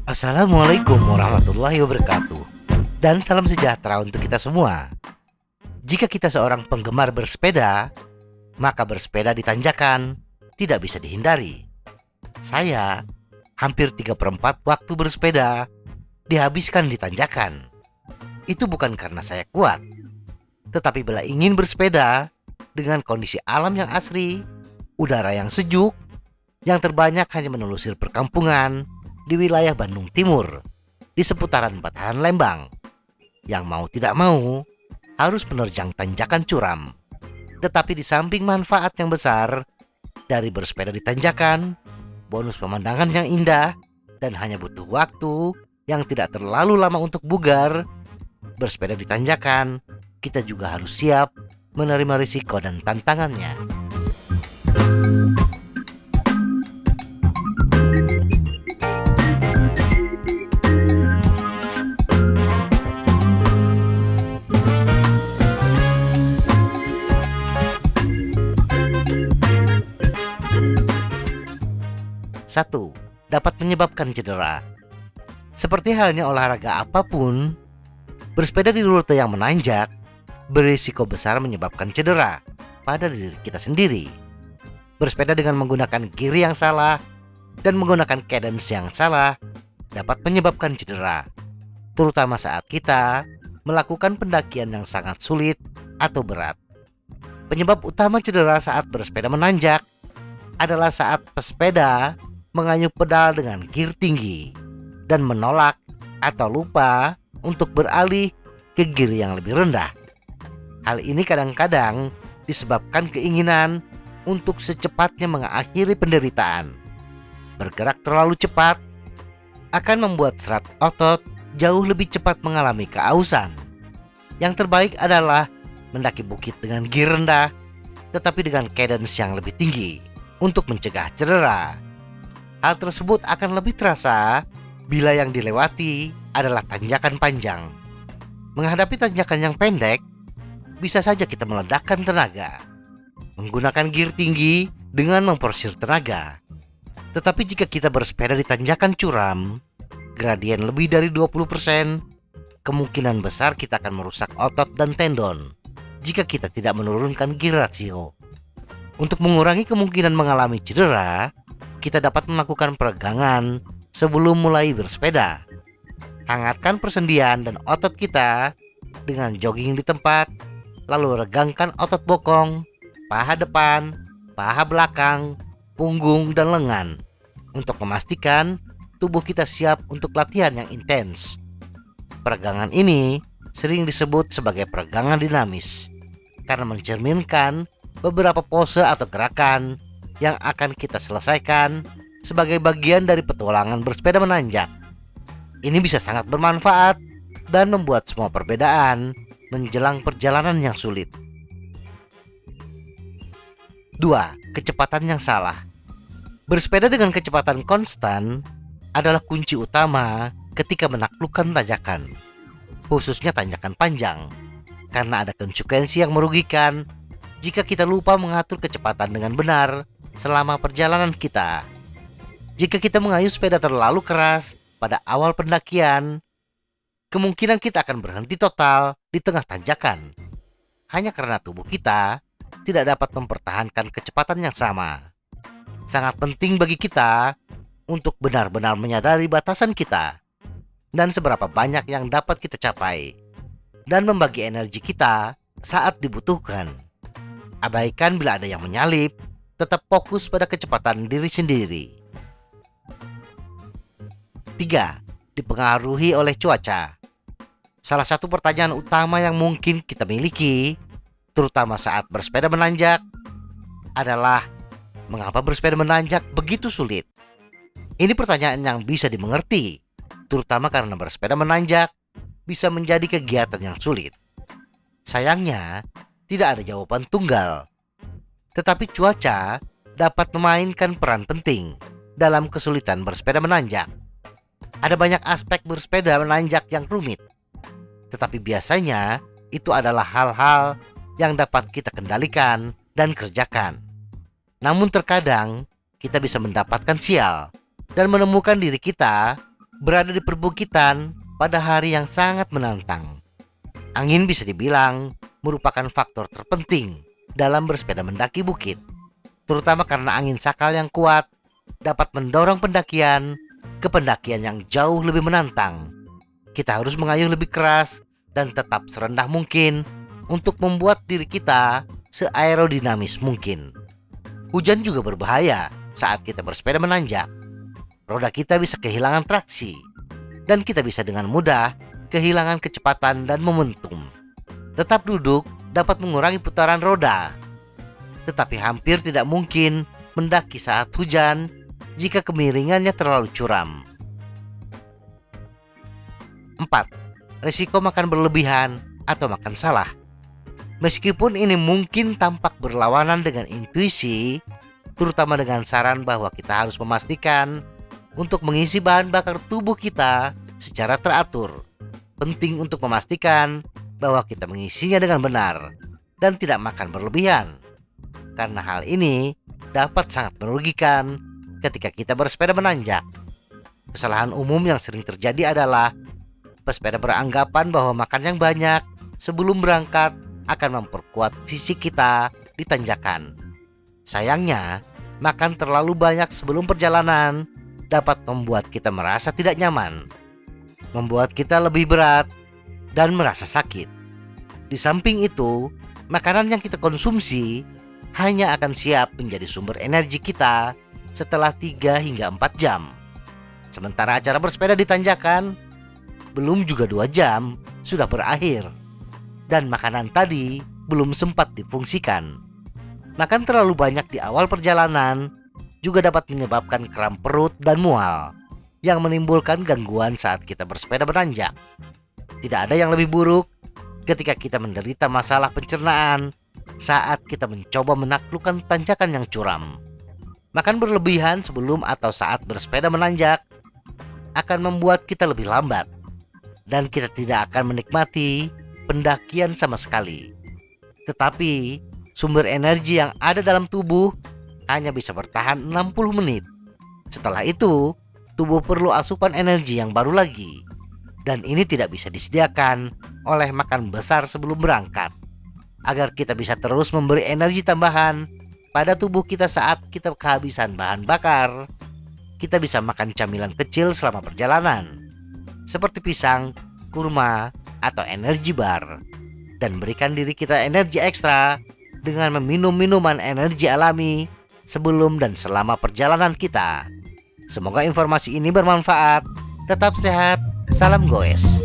Assalamualaikum warahmatullahi wabarakatuh. Dan salam sejahtera untuk kita semua. Jika kita seorang penggemar bersepeda, maka bersepeda di tanjakan tidak bisa dihindari. Saya hampir 3/4 waktu bersepeda dihabiskan di tanjakan. Itu bukan karena saya kuat, tetapi bila ingin bersepeda dengan kondisi alam yang asri, udara yang sejuk, yang terbanyak hanya menelusur perkampungan di wilayah Bandung Timur, di seputaran Batahan Lembang, yang mau tidak mau harus menerjang tanjakan curam. Tetapi di samping manfaat yang besar dari bersepeda di tanjakan, bonus pemandangan yang indah, dan hanya butuh waktu yang tidak terlalu lama untuk bugar, bersepeda di tanjakan, kita juga harus siap menerima risiko dan tantangannya. Satu, dapat menyebabkan cedera. Seperti halnya olahraga apapun, bersepeda di rute yang menanjak berisiko besar menyebabkan cedera pada diri kita sendiri. Bersepeda dengan menggunakan gear yang salah dan menggunakan cadence yang salah dapat menyebabkan cedera, terutama saat kita melakukan pendakian yang sangat sulit atau berat. Penyebab utama cedera saat bersepeda menanjak adalah saat pesepeda mengayuh pedal dengan gear tinggi dan menolak atau lupa untuk beralih ke gear yang lebih rendah. Hal ini kadang-kadang disebabkan keinginan untuk secepatnya mengakhiri penderitaan. Bergerak terlalu cepat akan membuat serat otot jauh lebih cepat mengalami keausan. Yang terbaik adalah mendaki bukit dengan gear rendah, tetapi dengan cadence yang lebih tinggi untuk mencegah cedera. Hal tersebut akan lebih terasa bila yang dilewati adalah tanjakan panjang. Menghadapi tanjakan yang pendek, bisa saja kita meledakkan tenaga menggunakan gear tinggi dengan memporsir tenaga. Tetapi jika kita bersepeda di tanjakan curam, gradien lebih dari 20%, kemungkinan besar kita akan merusak otot dan tendon jika kita tidak menurunkan gear rasio. Untuk mengurangi kemungkinan mengalami cedera, kita dapat melakukan peregangan sebelum mulai bersepeda. Hangatkan persendian dan otot kita dengan jogging di tempat, lalu regangkan otot bokong, paha depan, paha belakang, punggung, dan lengan untuk memastikan tubuh kita siap untuk latihan yang intens. Peregangan ini sering disebut sebagai peregangan dinamis karena mencerminkan beberapa pose atau gerakan yang akan kita selesaikan sebagai bagian dari petualangan bersepeda menanjak. Ini bisa sangat bermanfaat dan membuat semua perbedaan menjelang perjalanan yang sulit. 2. Kecepatan yang salah. Bersepeda dengan kecepatan konstan adalah kunci utama ketika menaklukkan tanjakan, khususnya tanjakan panjang, karena ada konsekuensi yang merugikan jika kita lupa mengatur kecepatan dengan benar selama perjalanan kita. Jika kita mengayuh sepeda terlalu keras pada awal pendakian, kemungkinan kita akan berhenti total di tengah tanjakan hanya karena tubuh kita tidak dapat mempertahankan kecepatan yang sama. Sangat penting bagi kita untuk benar-benar menyadari batasan kita dan seberapa banyak yang dapat kita capai, dan membagi energi kita saat dibutuhkan. Abaikan bila ada yang menyalip, tetap fokus pada kecepatan diri sendiri. 3. Dipengaruhi oleh cuaca. Salah satu pertanyaan utama yang mungkin kita miliki, terutama saat bersepeda menanjak, adalah mengapa bersepeda menanjak begitu sulit? Ini pertanyaan yang bisa dimengerti, terutama karena bersepeda menanjak bisa menjadi kegiatan yang sulit. Sayangnya, tidak ada jawaban tunggal. Tetapi cuaca dapat memainkan peran penting dalam kesulitan bersepeda menanjak. Ada banyak aspek bersepeda menanjak yang rumit, tetapi biasanya itu adalah hal-hal yang dapat kita kendalikan dan kerjakan. Namun terkadang kita bisa mendapatkan sial dan menemukan diri kita berada di perbukitan pada hari yang sangat menantang. Angin bisa dibilang merupakan faktor terpenting dalam bersepeda mendaki bukit, terutama karena angin sakal yang kuat dapat mendorong pendakian ke pendakian yang jauh lebih menantang. Kita harus mengayuh lebih keras dan tetap serendah mungkin untuk membuat diri kita seaerodinamis mungkin. Hujan juga berbahaya saat kita bersepeda menanjak. Roda kita bisa kehilangan traksi dan kita bisa dengan mudah kehilangan kecepatan dan momentum. Tetap duduk dapat mengurangi putaran roda, tetapi hampir tidak mungkin mendaki saat hujan jika kemiringannya terlalu curam. 4. Risiko makan berlebihan atau makan salah. Meskipun ini mungkin tampak berlawanan dengan intuisi, terutama dengan saran bahwa kita harus memastikan untuk mengisi bahan bakar tubuh kita secara teratur. Penting untuk memastikan bahwa kita mengisinya dengan benar dan tidak makan berlebihan, karena hal ini dapat sangat merugikan ketika kita bersepeda menanjak. Kesalahan umum yang sering terjadi adalah pesepeda beranggapan bahwa makan yang banyak sebelum berangkat akan memperkuat fisik kita di tanjakan. Sayangnya, makan terlalu banyak sebelum perjalanan dapat membuat kita merasa tidak nyaman, membuat kita lebih berat, dan merasa sakit. Di samping itu, makanan yang kita konsumsi hanya akan siap menjadi sumber energi kita setelah 3 hingga 4 jam. Sementara acara bersepeda di tanjakan belum juga 2 jam sudah berakhir, dan makanan tadi belum sempat difungsikan. Makan terlalu banyak di awal perjalanan juga dapat menyebabkan kram perut dan mual yang menimbulkan gangguan saat kita bersepeda menanjak. Tidak ada yang lebih buruk ketika kita menderita masalah pencernaan saat kita mencoba menaklukkan tanjakan yang curam. Makan berlebihan sebelum atau saat bersepeda menanjak akan membuat kita lebih lambat dan kita tidak akan menikmati pendakian sama sekali. Tetapi sumber energi yang ada dalam tubuh hanya bisa bertahan 60 menit. Setelah itu, tubuh perlu asupan energi yang baru lagi, dan ini tidak bisa disediakan oleh makan besar sebelum berangkat. Agar kita bisa terus memberi energi tambahan pada tubuh kita saat kita kehabisan bahan bakar, kita bisa makan camilan kecil selama perjalanan, seperti pisang, kurma, atau energi bar, dan berikan diri kita energi ekstra dengan meminum minuman energi alami sebelum dan selama perjalanan kita. Semoga informasi ini bermanfaat. Tetap sehat, salam goes.